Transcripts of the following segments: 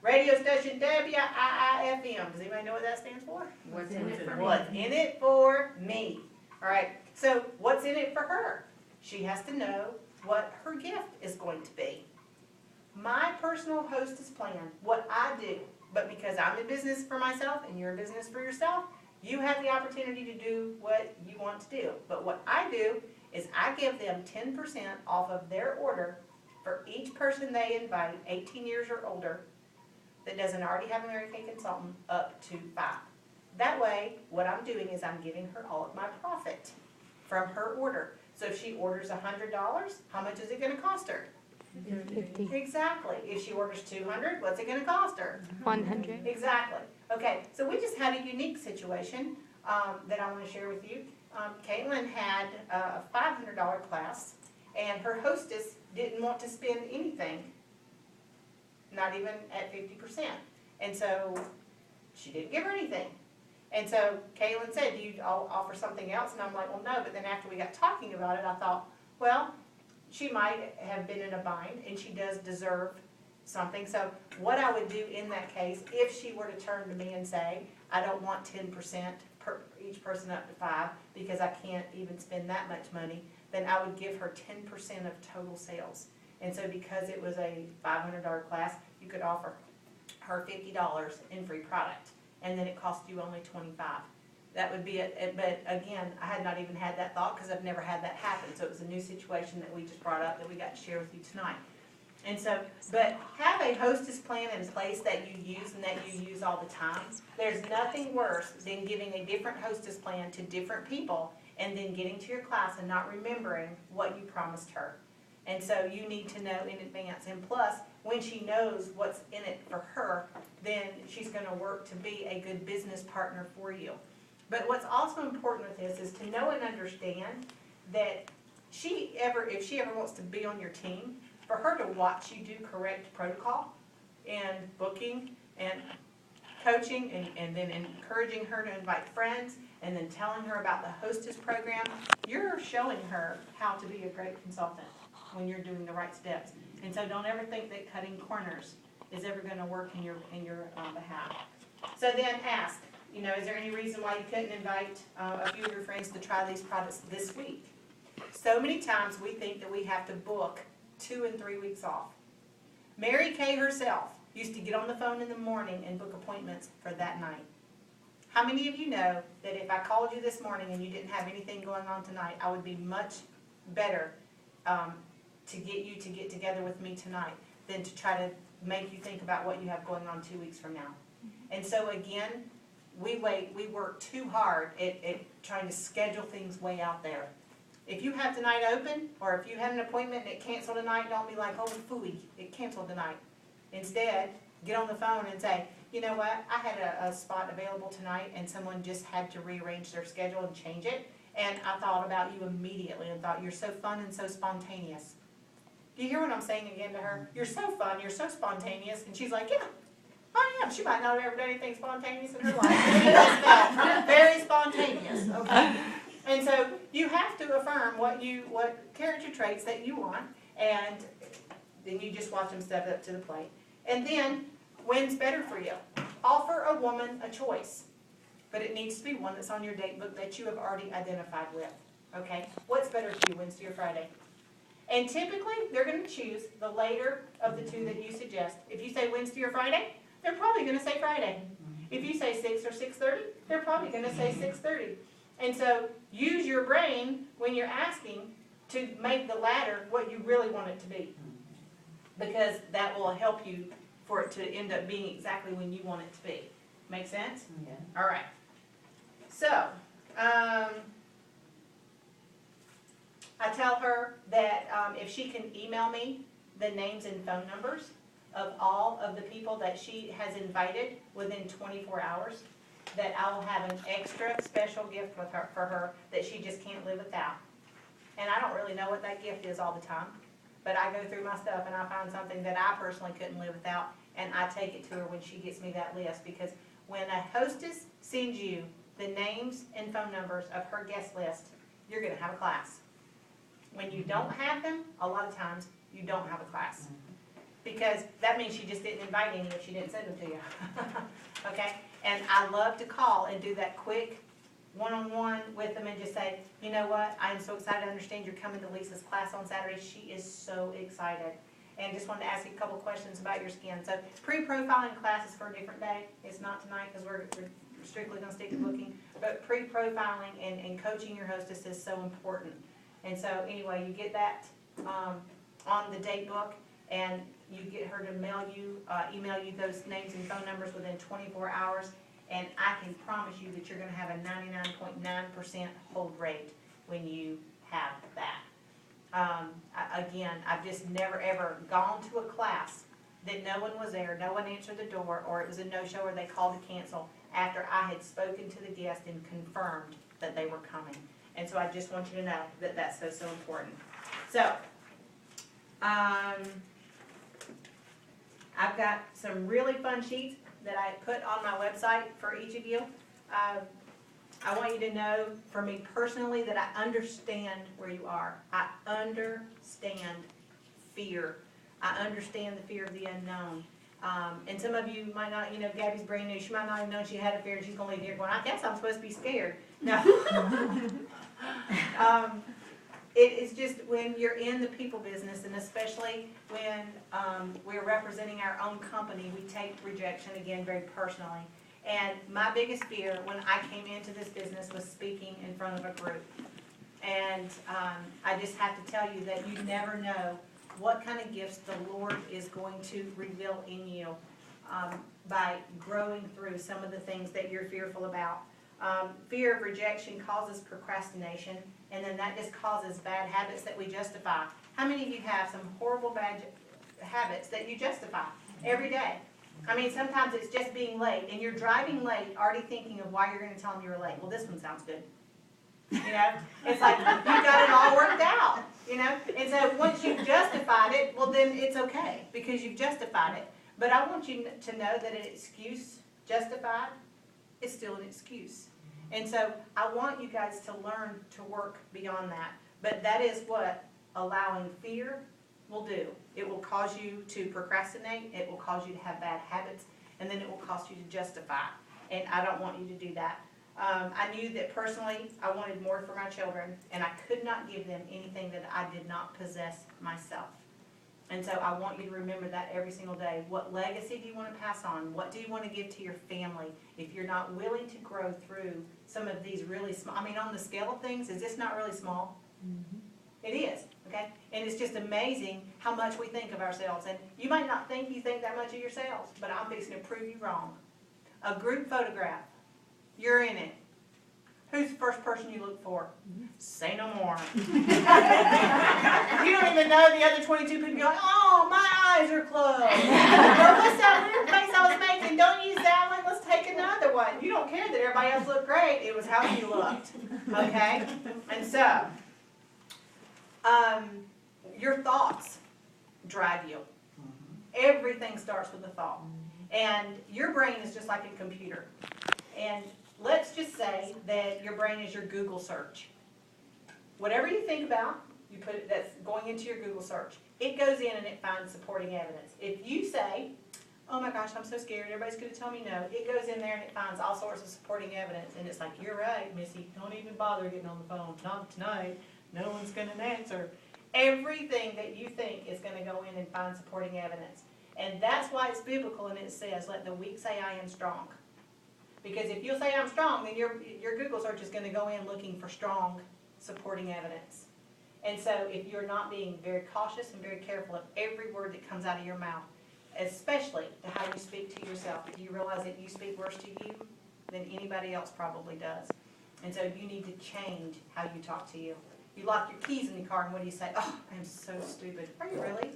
Radio station WIIFM. Does anybody know what that stands for? What's in it for me? What's in it for me? All right, so what's in it for her? She has to know what her gift is going to be. My personal hostess plan, what I do, but because I'm in business for myself and you're in business for yourself, you have the opportunity to do what you want to do. But what I do is I give them 10% off of their order for each person they invite, 18 years or older, that doesn't already have a Mary Kay consultant, up to 5. That way, what I'm doing is I'm giving her all of my profit from her order. So if she orders $100, how much is it going to cost her? 50. Exactly. If she orders 200, what's it going to cost her? 100. Exactly. Okay, so we just had a unique situation that I want to share with you. Caitlin had a $500 class, and her hostess didn't want to spend anything, not even at 50%. And so she didn't give her anything. And so Caitlin said, do you offer something else? And I'm like, well, no. But then after we got talking about it, I thought, well, she might have been in a bind, and she does deserve something. So what I would do in that case, if she were to turn to me and say, I don't want 10% per each person up to 5 because I can't even spend that much money, then I would give her 10% of total sales. And so because it was a $500 class, you could offer her $50 in free product, and then it cost you only $25. That would be it. But again, I had not even had that thought because I've never had that happen. So it was a new situation that we just brought up that we got to share with you tonight. And so, but have a hostess plan in place that you use and that you use all the time. There's nothing worse than giving a different hostess plan to different people and then getting to your class and not remembering what you promised her. And so you need to know in advance. And plus, when she knows what's in it for her, then she's going to work to be a good business partner for you. But what's also important with this is to know and understand that if she ever wants to be on your team, for her to watch you do correct protocol and booking and coaching and then encouraging her to invite friends and then telling her about the hostess program, you're showing her how to be a great consultant when you're doing the right steps. And so don't ever think that cutting corners is ever going to work in your behalf. So then ask, is there any reason why you couldn't invite a few of your friends to try these products this week? So many times we think that we have to book 2 and 3 weeks off. Mary Kay herself used to get on the phone in the morning and book appointments for that night. How many of you know that if I called you this morning and you didn't have anything going on tonight, I would be much better to get you to get together with me tonight than to try to make you think about what you have going on 2 weeks from now? And so again, we work too hard at trying to schedule things way out there. If you have tonight open, or if you had an appointment and it canceled tonight, don't be like, oh, phooey, it canceled tonight. Instead, get on the phone and say, you know what, I had a spot available tonight and someone just had to rearrange their schedule and change it, and I thought about you immediately and thought, you're so fun and so spontaneous. Do you hear what I'm saying again to her? You're so fun, you're so spontaneous. And she's like, yeah, I am. She might not have ever done anything spontaneous in her life. But it does feel very spontaneous, okay? And so you have to affirm what character traits that you want, and then you just watch them step up to the plate. And then, when's better for you? Offer a woman a choice, but it needs to be one that's on your date book that you have already identified with, okay? What's better for you, Wednesday or Friday? And typically, they're going to choose the later of the two that you suggest. If you say Wednesday or Friday, they're probably going to say Friday. If you say 6 or 6:30, they're probably going to say 6:30. And so use your brain when you're asking to make the latter what you really want it to be, because that will help you for it to end up being exactly when you want it to be. Make sense? Yeah. All right. So, I tell her that if she can email me the names and phone numbers of all of the people that she has invited within 24 hours, that I will have an extra special gift for her that she just can't live without. And I don't really know what that gift is all the time, but I go through my stuff and I find something that I personally couldn't live without, and I take it to her when she gets me that list. Because when a hostess sends you the names and phone numbers of her guest list, you're going to have a class. When you don't have them, a lot of times you don't have a class. because that means she just didn't invite any if she didn't send them to you. Okay? And I love to call and do that quick one-on-one with them and just say, you know what, I am so excited, I understand you're coming to Lisa's class on Saturday. She is so excited. And just wanted to ask you a couple questions about your skin. So pre-profiling class is for a different day. It's not tonight because we're strictly going to stick to booking. But pre-profiling and coaching your hostess is so important. And so anyway, you get that on the date book, and you get her to email you those names and phone numbers within 24 hours. And I can promise you that you're going to have a 99.9% hold rate when you have that. Again, I've just never ever gone to a class that no one was there, no one answered the door, or it was a no-show or they called to cancel after I had spoken to the guest and confirmed that they were coming. And so I just want you to know that that's so, so important. So, I've got some really fun sheets that I put on my website for each of you. I want you to know, for me personally, that I understand where you are. I understand fear. I understand the fear of the unknown. And some of you might not, Gabby's brand new. She might not even know she had a fear, and she's going to leave here going, I guess I'm supposed to be scared. No. It is just when you're in the people business, and especially when we're representing our own company, we take rejection, again, very personally. And my biggest fear when I came into this business was speaking in front of a group. And I just have to tell you that you never know what kind of gifts the Lord is going to reveal in you by growing through some of the things that you're fearful about. Fear of rejection causes procrastination, and then that just causes bad habits that we justify. How many of you have some horrible bad habits that you justify every day? I mean, sometimes it's just being late, and you're driving late already thinking of why you're going to tell them you were late. Well, this one sounds good. It's like you got it all worked out, And so once you've justified it, well, then it's okay because you've justified it. But I want you to know that an excuse justified is still an excuse. And so I want you guys to learn to work beyond that. But that is what allowing fear will do. It will cause you to procrastinate, it will cause you to have bad habits, and then it will cause you to justify. And I don't want you to do that. I knew that personally I wanted more for my children, and I could not give them anything that I did not possess myself. And so I want you to remember that every single day. What legacy do you want to pass on? What do you want to give to your family? If you're not willing to grow through some of these really small, on the scale of things, is this not really small? Mm-hmm. It is, okay? And it's just amazing how much we think of ourselves. And you might not think you think that much of yourselves, but I'm fixing to prove you wrong. A group photograph. You're in it. Who's the first person you look for? Say no more. You don't even know the other 22 people going, oh, my eyes are closed. Or what's that weird face I was making? Don't use that one. Let's take another one. You don't care that everybody else looked great. It was how you looked. Okay? And so, your thoughts drive you. Everything starts with a thought. And your brain is just like a computer. And let's just say that your brain is your Google search. Whatever you think about, you put it, that's going into your Google search. It goes in and it finds supporting evidence. If you say, oh my gosh, I'm so scared, everybody's going to tell me no, it goes in there and it finds all sorts of supporting evidence. And it's like, you're right, Missy, don't even bother getting on the phone. Not tonight. No one's going to answer. Everything that you think is going to go in and find supporting evidence. And that's why it's biblical, and it says, let the weak say I am strong. Because if you'll say I'm strong, then your Google search is going to go in looking for strong supporting evidence. And so if you're not being very cautious and very careful of every word that comes out of your mouth, especially to how you speak to yourself, do you realize that you speak worse to you than anybody else probably does? And so you need to change how you talk to you. You lock your keys in the car, and what do you say? Oh, I'm so stupid. Are you really?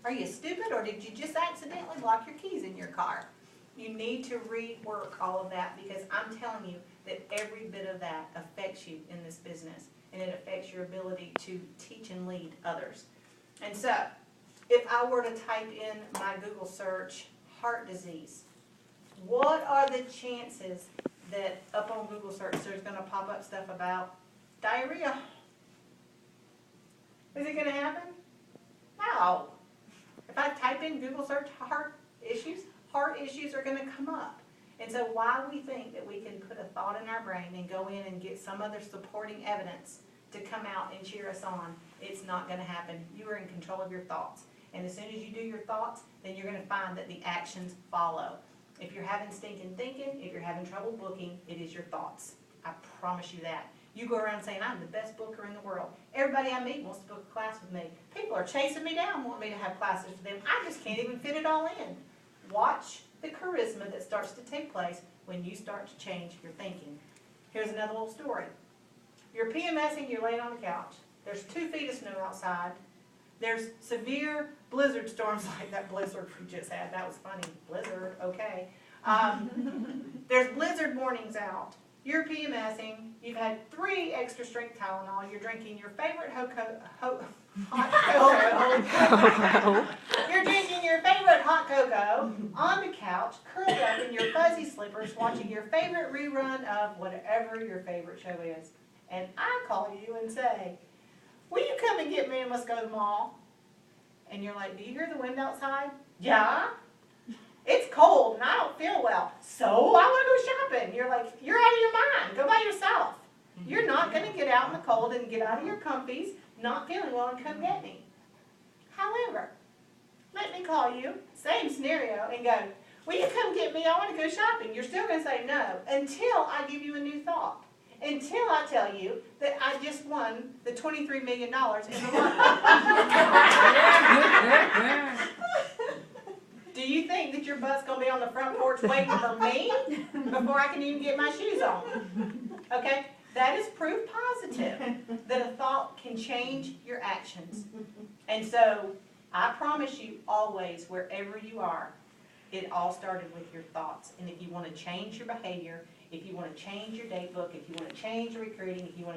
Are you stupid, or did you just accidentally lock your keys in your car? You need to rework all of that, because I'm telling you that every bit of that affects you in this business, and it affects your ability to teach and lead others. And so, if I were to type in my Google search, heart disease, what are the chances that up on Google search there's going to pop up stuff about diarrhea? Is it going to happen? No. If if I type in Google search heart issues are gonna come up. And so why we think that we can put a thought in our brain and go in and get some other supporting evidence to come out and cheer us on, it's not gonna happen. You are in control of your thoughts. And as soon as you do your thoughts, then you're gonna find that the actions follow. If you're having stinking thinking, if you're having trouble booking, it is your thoughts. I promise you that. You go around saying, I'm the best booker in the world. Everybody I meet wants to book a class with me. People are chasing me down, wanting me to have classes for them. I just can't even fit it all in. Watch the charisma that starts to take place when you start to change your thinking. Here's another little story. You're PMSing, you're laying on the couch. There's 2 feet of snow outside. There's severe blizzard storms like that blizzard we just had. That was funny. Blizzard, okay. There's blizzard mornings out. You're PMSing. You've had 3 extra strength Tylenol. You're drinking your favorite hot cocoa. You're drinking your favorite hot cocoa on the couch, curled up in your fuzzy slippers, watching your favorite rerun of whatever your favorite show is. And I call you and say, will you come and get me and let's go to the mall? And you're like, do you hear the wind outside? Yeah. It's cold and I don't feel well. So I want to go shopping. You're like, you're out of your mind. Go by yourself. You're not going to get out in the cold and get out of your comfies, not feeling well, and come get me. However, let me call you, same scenario, and go, will you come get me? I want to go shopping. You're still going to say no until I give you a new thought. Until I tell you that I just won the $23 million in the lottery. Do you think that your butt's going to be on the front porch waiting for me before I can even get my shoes on? Okay? That is proof positive that a thought can change your actions. And so, I promise you always, wherever you are, it all started with your thoughts. And if you want to change your behavior, if you want to change your date book, if you want to change your recruiting, if you want to